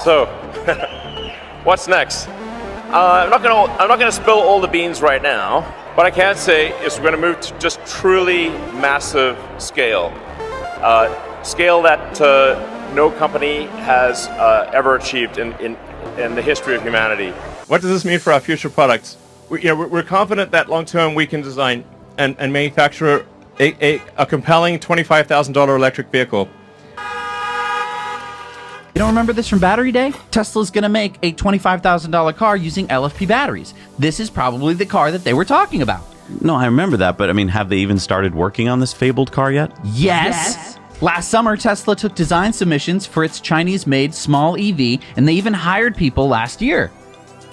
So, what's next? I'm not gonna spill all the beans right now. What I can say is we're gonna move to just truly massive scale, scale that no company has ever achieved in the history of humanity. What does this mean for our future products? We're confident that long term we can design and manufacture a compelling $25,000 electric vehicle. You don't remember this from Battery Day? Tesla's going to make a $25,000 car using LFP batteries. This is probably the car that they were talking about. No, I remember that, but I mean, have they even started working on this fabled car yet? Yes. Last summer, Tesla took design submissions for its Chinese-made small EV, and they even hired people last year.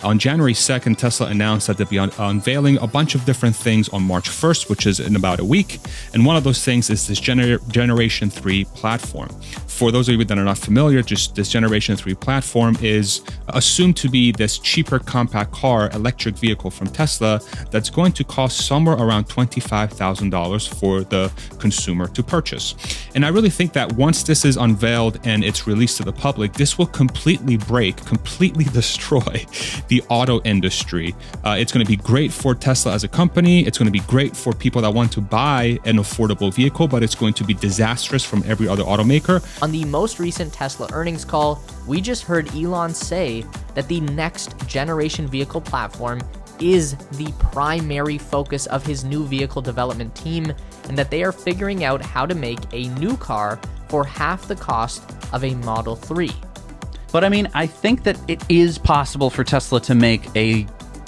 On January 2nd, Tesla announced that they'll be unveiling a bunch of different things on March 1st, which is in about a week. And one of those things is this Generation 3 platform. For those of you that are not familiar, just this Generation 3 platform is assumed to be this cheaper compact car, electric vehicle from Tesla that's going to cost somewhere around $25,000 for the consumer to purchase. And I really think that once this is unveiled and it's released to the public, this will completely destroy the auto industry. It's going to be great for Tesla as a company. It's going to be great for people that want to buy an affordable vehicle, but it's going to be disastrous from every other automaker. On the most recent Tesla earnings call, we just heard Elon say that the next generation vehicle platform is the primary focus of his new vehicle development team, and that they are figuring out how to make a new car for half the cost of a Model 3. But I mean, I think that it is possible for Tesla to make a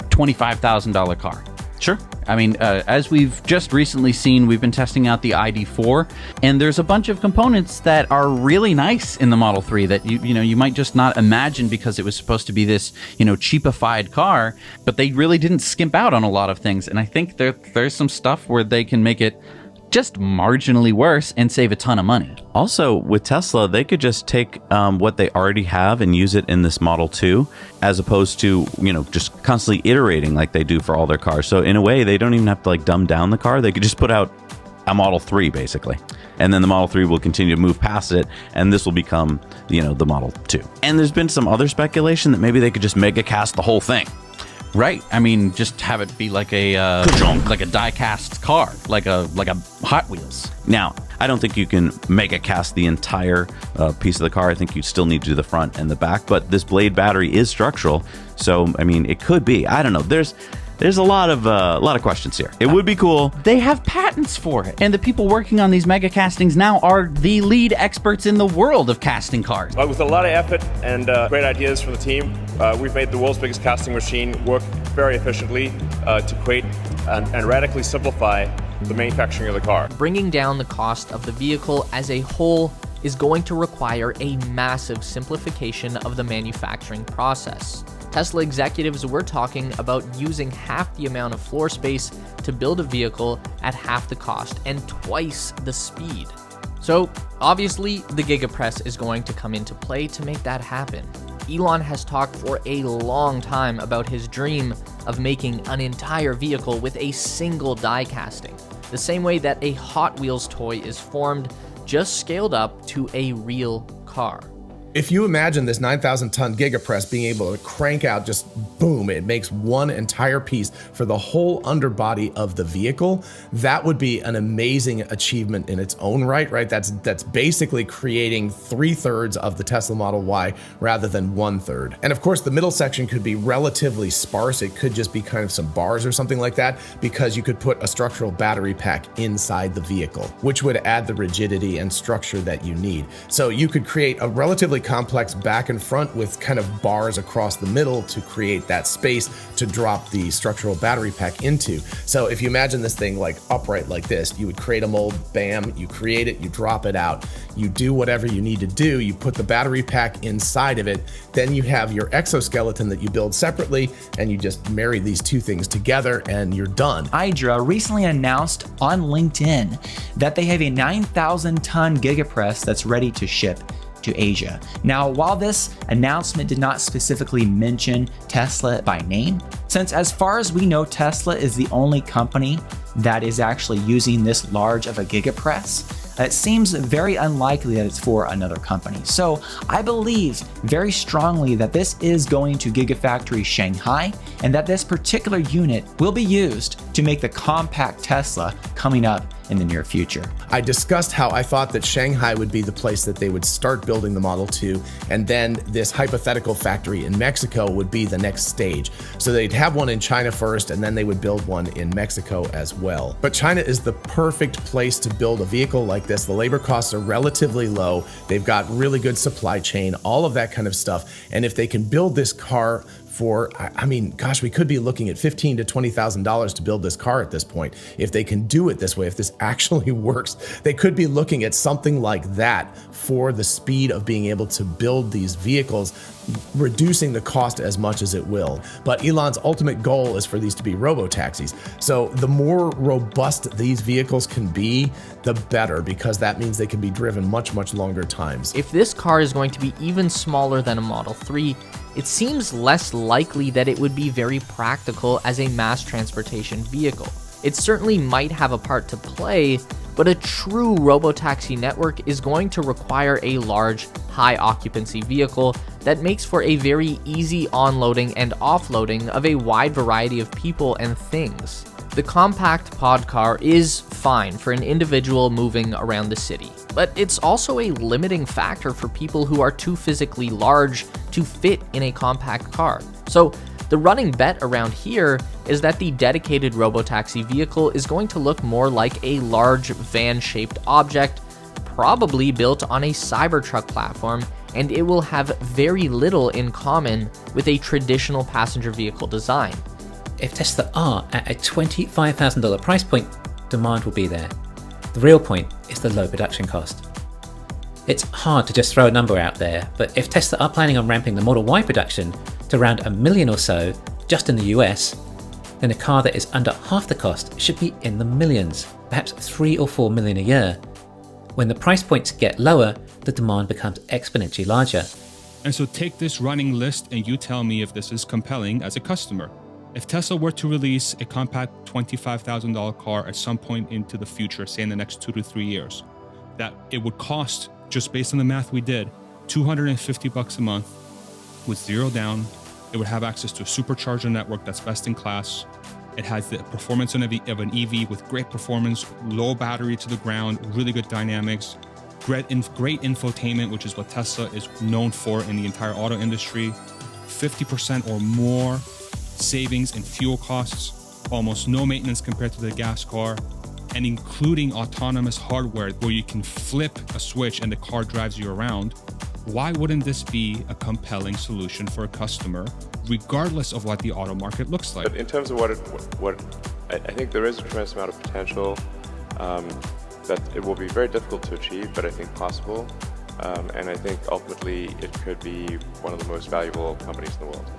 $25,000 car. Sure. I mean, as we've just recently seen, we've been testing out the ID.4, and there's a bunch of components that are really nice in the Model 3 that you might just not imagine because it was supposed to be this, cheapified car, but they really didn't skimp out on a lot of things. And I think there's some stuff where they can make it just marginally worse and save a ton of money. Also, with Tesla, they could just take what they already have and use it in this Model 2, as opposed to, just constantly iterating like they do for all their cars. So in a way, they don't even have to dumb down the car. They could just put out a Model 3, basically. And then the Model 3 will continue to move past it, and this will become, the Model 2. And there's been some other speculation that maybe they could just mega cast the whole thing. Right. I mean, just have it be like a die-cast car, like a Hot Wheels. Now, I don't think you can mega cast the entire piece of the car. I think you still need to do the front and the back. But this blade battery is structural, so I mean, it could be. I don't know. There's a lot of questions here. It would be cool. They have patents for it, and the people working on these mega castings now are the lead experts in the world of casting cars. With a lot of effort and great ideas from the team, we've made the world's biggest casting machine work very efficiently to create and radically simplify the manufacturing of the car. Bringing down the cost of the vehicle as a whole is going to require a massive simplification of the manufacturing process. Tesla executives were talking about using half the amount of floor space to build a vehicle at half the cost and twice the speed. So obviously the Gigapress is going to come into play to make that happen. Elon has talked for a long time about his dream of making an entire vehicle with a single die casting, the same way that a Hot Wheels toy is formed, just scaled up to a real car. If you imagine this 9,000-ton Gigapress being able to crank out just boom, it makes one entire piece for the whole underbody of the vehicle, that would be an amazing achievement in its own right? That's basically creating 3/3 of the Tesla Model Y rather than 1/3. And of course, the middle section could be relatively sparse. It could just be kind of some bars or something like that, because you could put a structural battery pack inside the vehicle, which would add the rigidity and structure that you need. So you could create a relatively complex back and front with kind of bars across the middle to create that space to drop the structural battery pack into. So if you imagine this thing like upright like this, you would create a mold, bam, you create it, you drop it out, you do whatever you need to do, you put the battery pack inside of it, then you have your exoskeleton that you build separately, and you just marry these two things together and you're done. Hydra recently announced on LinkedIn that they have a 9,000-ton Gigapress that's ready to ship to Asia. Now, while this announcement did not specifically mention Tesla by name, since as far as we know, Tesla is the only company that is actually using this large of a Gigapress, it seems very unlikely that it's for another company. So I believe very strongly that this is going to Gigafactory Shanghai, and that this particular unit will be used to make the compact Tesla coming up in the near future. I discussed how I thought that Shanghai would be the place that they would start building the Model 2, and then this hypothetical factory in Mexico would be the next stage. So they'd have one in China first, and then they would build one in Mexico as well. But China is the perfect place to build a vehicle like this. The labor costs are relatively low. They've got really good supply chain, all of that kind of stuff. And if they can build this car for, I mean, gosh, we could be looking at $15,000 to $20,000 to build this car at this point. If they can do it this way, if this actually works, they could be looking at something like that for the speed of being able to build these vehicles, reducing the cost as much as it will. But Elon's ultimate goal is for these to be robotaxis. So the more robust these vehicles can be, the better, because that means they can be driven much, much longer times. If this car is going to be even smaller than a Model 3, it seems less likely that it would be very practical as a mass transportation vehicle. It certainly might have a part to play, but a true robotaxi network is going to require a large, high-occupancy vehicle that makes for a very easy onloading and offloading of a wide variety of people and things. The compact pod car is fine for an individual moving around the city, but it's also a limiting factor for people who are too physically large to fit in a compact car. So the running bet around here is that the dedicated robotaxi vehicle is going to look more like a large van-shaped object, probably built on a Cybertruck platform, and it will have very little in common with a traditional passenger vehicle design. If Tesla are at a $25,000 price point, demand will be there. The real point is the low production cost. It's hard to just throw a number out there, but if Tesla are planning on ramping the Model Y production to around 1 million or so just in the US, then a car that is under half the cost should be in the millions, perhaps 3 or 4 million a year. When the price points get lower, the demand becomes exponentially larger. And so take this running list and you tell me if this is compelling as a customer. If Tesla were to release a compact $25,000 car at some point into the future, say in the next 2 to 3 years, that it would cost, just based on the math we did, $250 a month with zero down. It would have access to a supercharger network that's best in class. It has the performance of an EV with great performance, low battery to the ground, really good dynamics, great infotainment, which is what Tesla is known for in the entire auto industry, 50% or more savings in fuel costs, almost no maintenance compared to the gas car, and including autonomous hardware where you can flip a switch and the car drives you around. Why wouldn't this be a compelling solution for a customer, regardless of what the auto market looks like? But in terms of what I think there is a tremendous amount of potential that it will be very difficult to achieve, but I think possible. And I think ultimately it could be one of the most valuable companies in the world.